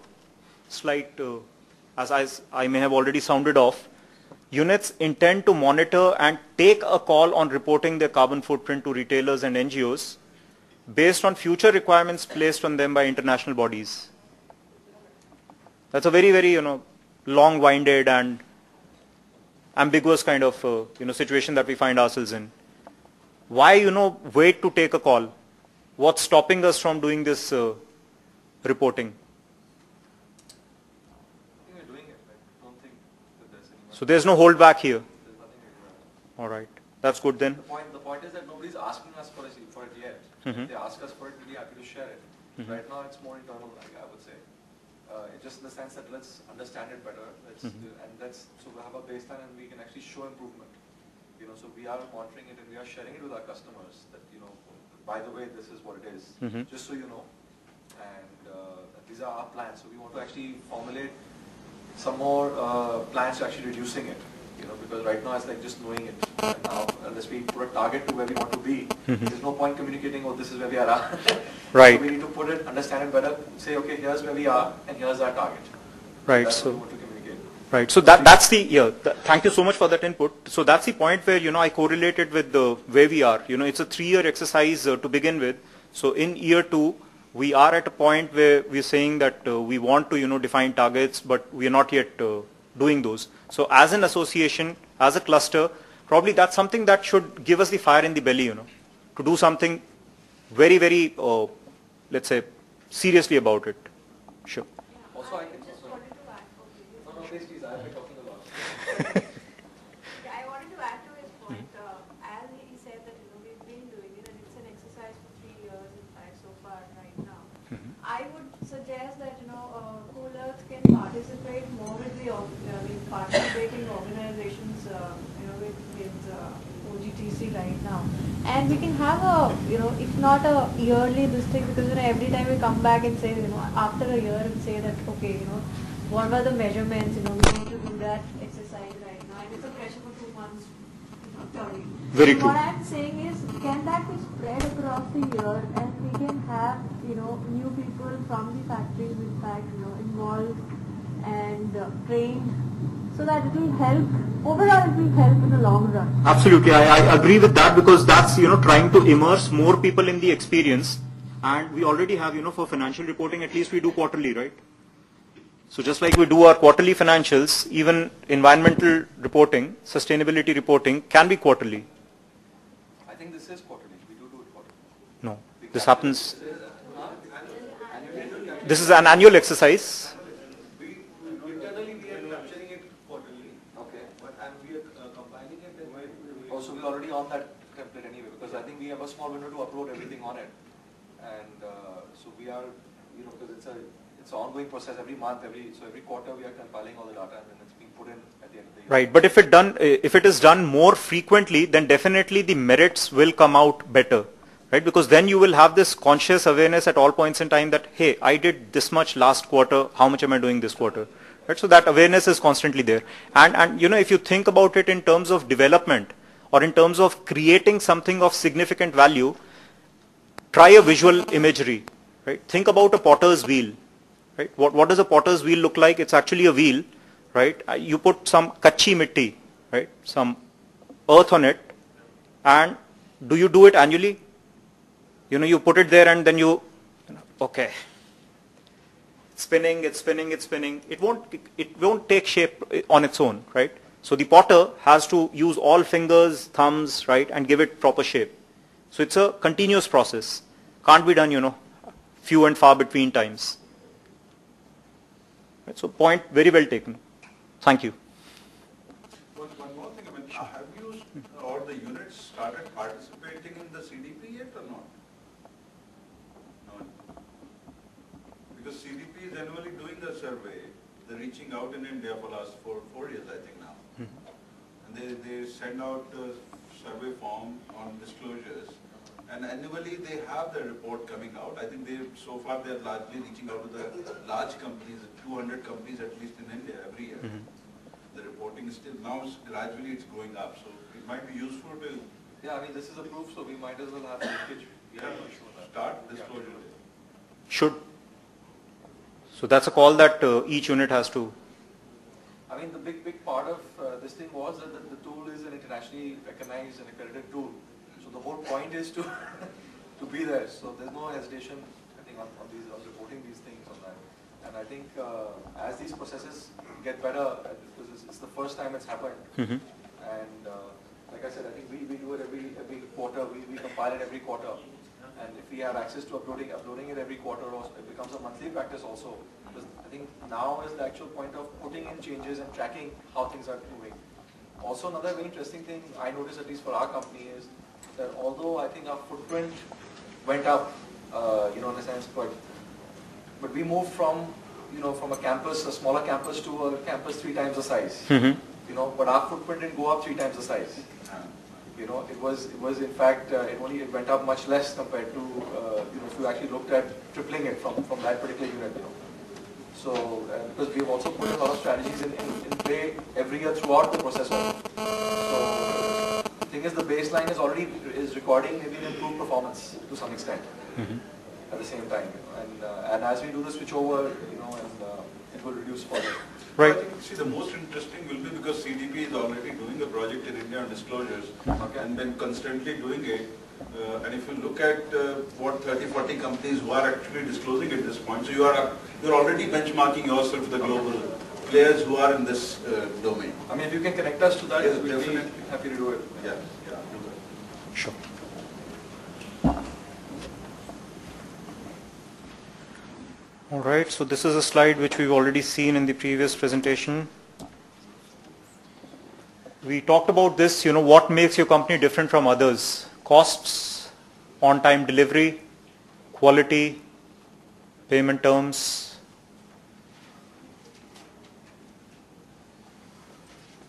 slight, as I may have already sounded off. Units intend to monitor and take a call on reporting their carbon footprint to retailers and NGOs based on future requirements placed on them by international bodies. That's a very, very, long-winded and ambiguous kind of, situation that we find ourselves in. Why, wait to take a call? What's stopping us from doing this reporting? I think we're doing it. I don't think that there's any. So there's no holdback here. There's nothing like that. All right, that's good then. The point is that nobody's asking us for it yet. If they ask us for it, we'll be happy to share it. Right now, it's more internal, I would say. Just in the sense that let's understand it better, so we have a baseline and we can actually show improvement. So we are monitoring it and we are sharing it with our customers. That by the way, this is what it is. Just so you know. And these are our plans. So we want to actually formulate some more plans to actually reducing it. Because right now it's like just knowing it. And now, unless we put a target to where we want to be, there's no point communicating, oh, this is where we are. Right. So we need to put it, understand it better, say, okay, here's where we are, and here's our target. Right. That's So what we want to communicate. right. So that's the thank you so much for that input. So that's the point where I correlated with where we are. It's a 3-year exercise to begin with. So in year 2. We are at a point where we're saying that we want to, define targets, but we are not yet doing those. So as an association, as a cluster, probably that's something that should give us the fire in the belly, to do something very, very, let's say, seriously about it. Sure. Also, I can just wanted to add. Okay. No, please, I've been talking a lot. Yeah, I wanted to add to his point. As he said that we've been doing it and it's an exercise for 3 years, in fact, so far right now. I would suggest that Cool Earth can participate more with the participating organizations, with OGTC right now, and we can have a if not a yearly this thing, because every time we come back and say after a year and say that okay what were the measurements, we need to do that exercise right now, and it's a pressure for 2 months. Very so true. What I'm saying is, can that be spread across the year, and we can have new people from the factories, in fact, involved and trained, so that it will help. Overall, it will help in the long run. Absolutely, I agree with that, because that's trying to immerse more people in the experience, and we already have for financial reporting at least we do quarterly, right? So just like we do our quarterly financials, even environmental reporting, sustainability reporting can be quarterly. I think this is quarterly. We do it quarterly. No, this happens. This is an annual exercise. Internally, we are capturing it quarterly. Okay. And we are compiling it. And Also, we're already on that template anyway, because I think we have a small window to upload everything on it. And so we are, because it's an ongoing process every month, so every quarter we are compiling all the data and then it's being put in at the end of the year. Right, but if it is done more frequently, then definitely the merits will come out better. right? Because then you will have this conscious awareness at all points in time that, hey, I did this much last quarter, how much am I doing this quarter? Right? So that awareness is constantly there. And you know, if you think about it in terms of development or in terms of creating something of significant value, try a visual imagery, right? Think about a potter's wheel, right? What does a potter's wheel look like? It's actually a wheel, right? You put some kachi mitti, right? Some earth on it, and do you do it annually? You know, you put it there and then okay. It's spinning, it's spinning, it's spinning. It won't take shape on its own, right? So the potter has to use all fingers, thumbs, right, and give it proper shape. So it's a continuous process. Can't be done, you know, few and far between times. Right? So point very well taken. Thank you. One more thing, I mean, have you or the units started participating in the CDP yet or not? No. Because CDP is annually doing the survey. They're reaching out in India for last four years, I think now. And they send out a survey form on disclosures. And annually they have the report coming out. I think so far they're largely reaching out to the large companies, 200 companies at least in India every year. The reporting is still, now gradually it's going up. So it might be useful to... Yeah, I mean, this is a proof, so we might as well have linkage. Start disclosure. Should. So that's a call that each unit has to. I mean, the big part of this thing was that the tool is an internationally recognized and accredited tool. So the whole point is to to be there. So there's no hesitation, I think, on reporting these things on that. And I think as these processes get better, because it's the first time it's happened, and like I said, I think we do it every quarter. We compile it every quarter. And if we have access to uploading it every quarter, also, it becomes a monthly practice also. Because I think now is the actual point of putting in changes and tracking how things are moving. Also, another very interesting thing I noticed, at least for our company, is that although I think our footprint went up, in a sense, but we moved from a campus, a smaller campus, to a campus 3 times the size. But our footprint didn't go up 3 times the size. It was in fact it went up much less compared to if you actually looked at tripling it from that particular unit. So because we've also put a lot of strategies in play every year throughout the process. So the thing is, the baseline is recording maybe an improved performance to some extent at the same time, and as we do the switch over, it will reduce further. Right. I think, see, the most interesting will be because CDP is already doing a project in India on disclosures, and then constantly doing it. And if you look at what 30-40 companies who are actually disclosing at this point, so you're already benchmarking yourself with the global players who are in this domain. I mean, if you can connect us to that, yes, we'll definitely be happy to do it. Yeah, do that. Sure. All right, so this is a slide which we've already seen in the previous presentation. We talked about this, what makes your company different from others. Costs, on-time delivery, quality, payment terms.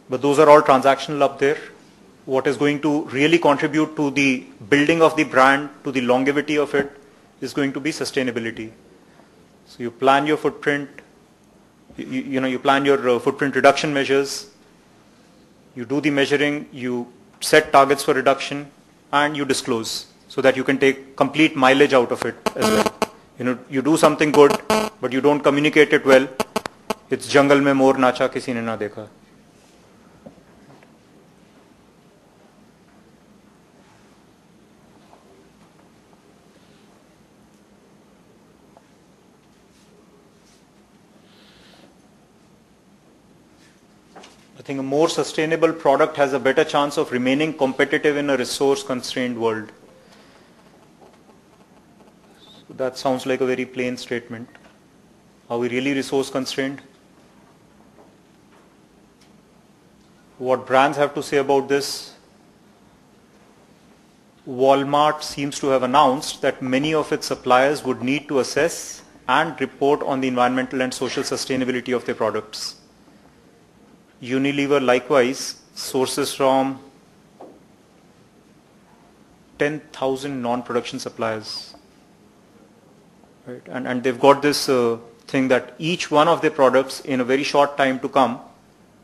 But those are all transactional up there. What is going to really contribute to the building of the brand, to the longevity of it, is going to be sustainability. So you plan your footprint, you plan your footprint reduction measures, you do the measuring, you set targets for reduction, and you disclose so that you can take complete mileage out of it as well. You do something good, but you don't communicate it well. It's jungle mein mor nacha kisi ne na dekha. I think a more sustainable product has a better chance of remaining competitive in a resource-constrained world. So that sounds like a very plain statement. Are we really resource-constrained? What brands have to say about this? Walmart seems to have announced that many of its suppliers would need to assess and report on the environmental and social sustainability of their products. Unilever likewise sources from 10,000 non-production suppliers. Right? And they've got this thing that each one of their products in a very short time to come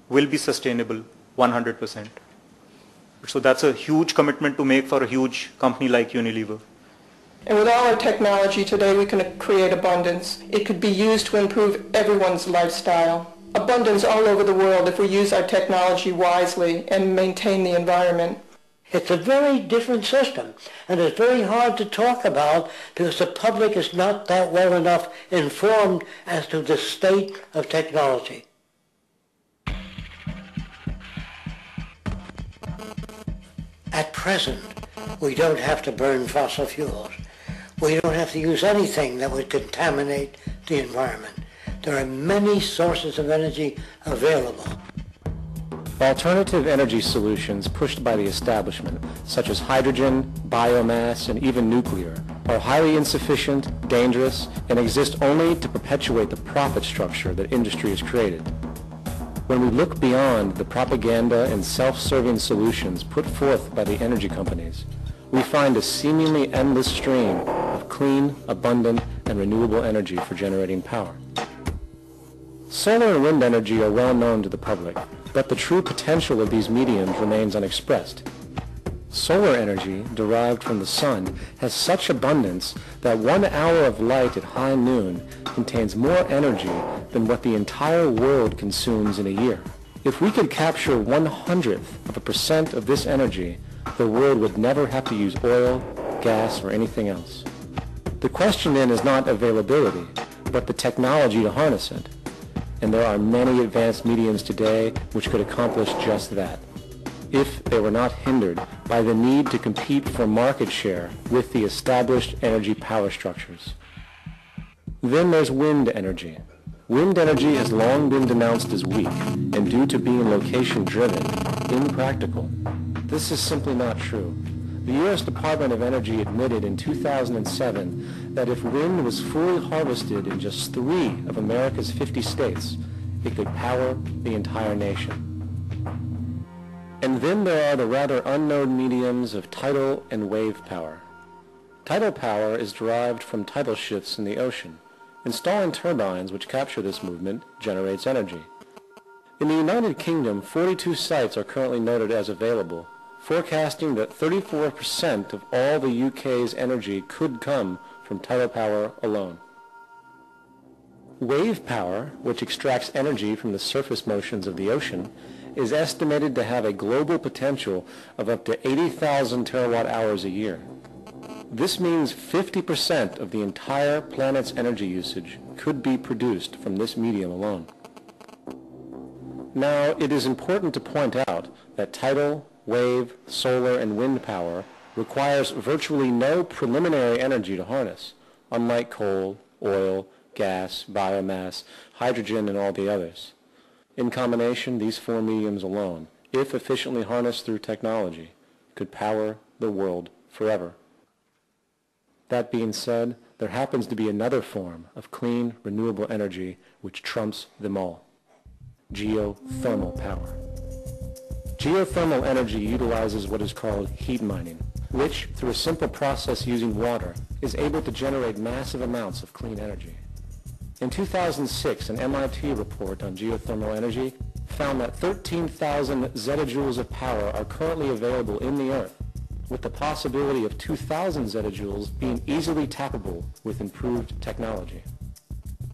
will be sustainable 100%. So that's a huge commitment to make for a huge company like Unilever. And with all our technology today, we can create abundance. It could be used to improve everyone's lifestyle. Abundance all over the world if we use our technology wisely and maintain the environment. It's a very different system, and it's very hard to talk about because the public is not that well enough informed as to the state of technology. At present, we don't have to burn fossil fuels. We don't have to use anything that would contaminate the environment. There are many sources of energy available. Alternative energy solutions pushed by the establishment, such as hydrogen, biomass, and even nuclear, are highly insufficient, dangerous, and exist only to perpetuate the profit structure that industry has created. When we look beyond the propaganda and self-serving solutions put forth by the energy companies, we find a seemingly endless stream of clean, abundant, and renewable energy for generating power. Solar and wind energy are well known to the public, but the true potential of these mediums remains unexpressed. Solar energy, derived from the sun, has such abundance that 1 hour of light at high noon contains more energy than what the entire world consumes in a year. If we could capture 1/100% of this energy, the world would never have to use oil, gas, or anything else. The question then is not availability, but the technology to harness it. And there are many advanced mediums today which could accomplish just that, if they were not hindered by the need to compete for market share with the established energy power structures. Then there's wind energy. Wind energy has long been denounced as weak, and due to being location-driven, impractical. This is simply not true. The U.S. Department of Energy admitted in 2007 that if wind was fully harvested in just 3 of America's 50 states, it could power the entire nation. And then there are the rather unknown mediums of tidal and wave power. Tidal power is derived from tidal shifts in the ocean. Installing turbines which capture this movement generates energy. In the United Kingdom, 42 sites are currently noted as available, forecasting that 34% of all the UK's energy could come from tidal power alone. Wave power, which extracts energy from the surface motions of the ocean, is estimated to have a global potential of up to 80,000 terawatt-hours a year. This means 50% of the entire planet's energy usage could be produced from this medium alone. Now, it is important to point out that tidal, wave, solar, and wind power requires virtually no preliminary energy to harness, unlike coal, oil, gas, biomass, hydrogen, and all the others. In combination, these 4 mediums alone, if efficiently harnessed through technology, could power the world forever. That being said, there happens to be another form of clean, renewable energy which trumps them all: geothermal power. Geothermal energy utilizes what is called heat mining, which, through a simple process using water, is able to generate massive amounts of clean energy. In 2006, an MIT report on geothermal energy found that 13,000 zettajoules of power are currently available in the Earth, with the possibility of 2,000 zettajoules being easily tappable with improved technology.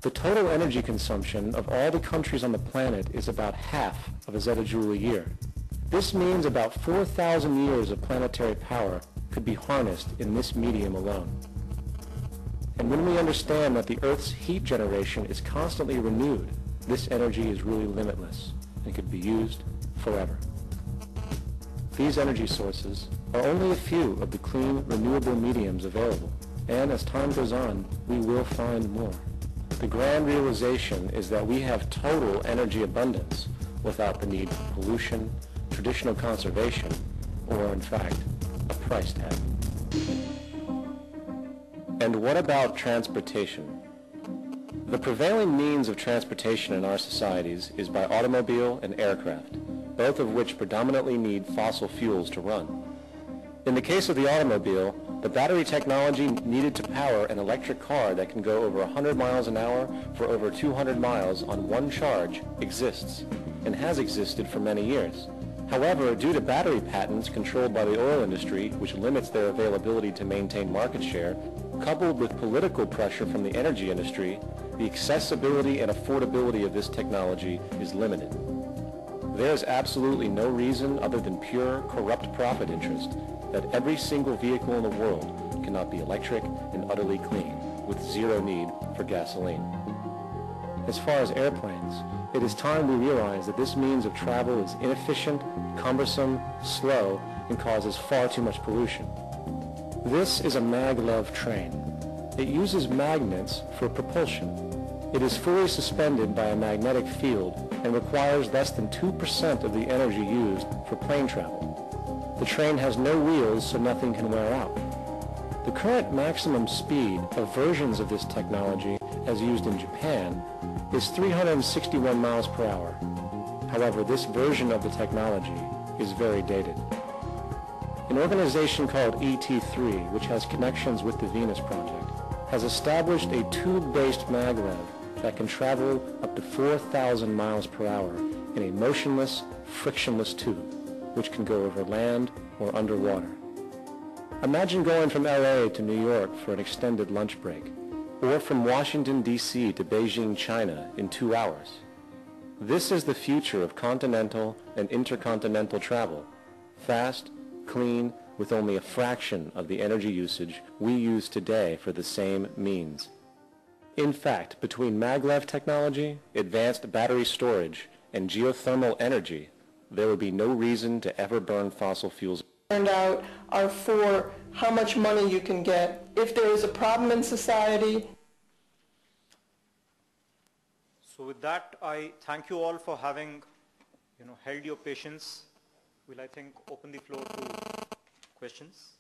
The total energy consumption of all the countries on the planet is about half of a zettajoule a year. This means about 4,000 years of planetary power could be harnessed in this medium alone. And when we understand that the Earth's heat generation is constantly renewed, this energy is really limitless and could be used forever. These energy sources are only a few of the clean, renewable mediums available, and as time goes on, we will find more. The grand realization is that we have total energy abundance without the need for pollution, traditional conservation, or in fact, a price tag. And what about transportation? The prevailing means of transportation in our societies is by automobile and aircraft, both of which predominantly need fossil fuels to run. In the case of the automobile, the battery technology needed to power an electric car that can go over 100 miles an hour for over 200 miles on one charge exists, and has existed for many years. However, due to battery patents controlled by the oil industry, which limits their availability to maintain market share, coupled with political pressure from the energy industry, the accessibility and affordability of this technology is limited. There is absolutely no reason other than pure, corrupt profit interest that every single vehicle in the world cannot be electric and utterly clean, with zero need for gasoline. As far as airplanes, it is time we realize that this means of travel is inefficient, cumbersome, slow, and causes far too much pollution. This is a maglev train. It uses magnets for propulsion. It is fully suspended by a magnetic field and requires less than 2% of the energy used for plane travel. The train has no wheels, so nothing can wear out. The current maximum speed of versions of this technology, as used in Japan, is 361 miles per hour. However, this version of the technology is very dated. An organization called ET3, which has connections with the Venus Project, has established a tube-based maglev that can travel up to 4,000 miles per hour in a motionless, frictionless tube, which can go over land or underwater. Imagine going from LA to New York for an extended lunch break, or from Washington, D.C. to Beijing, China in 2 hours. This is the future of continental and intercontinental travel, fast, clean, with only a fraction of the energy usage we use today for the same means. In fact, between maglev technology, advanced battery storage, and geothermal energy, there would be no reason to ever burn fossil fuels. Turned out are for how much money you can get. If there is a problem in society. So with that, I thank you all for having, held your patience. Will I think open the floor to questions?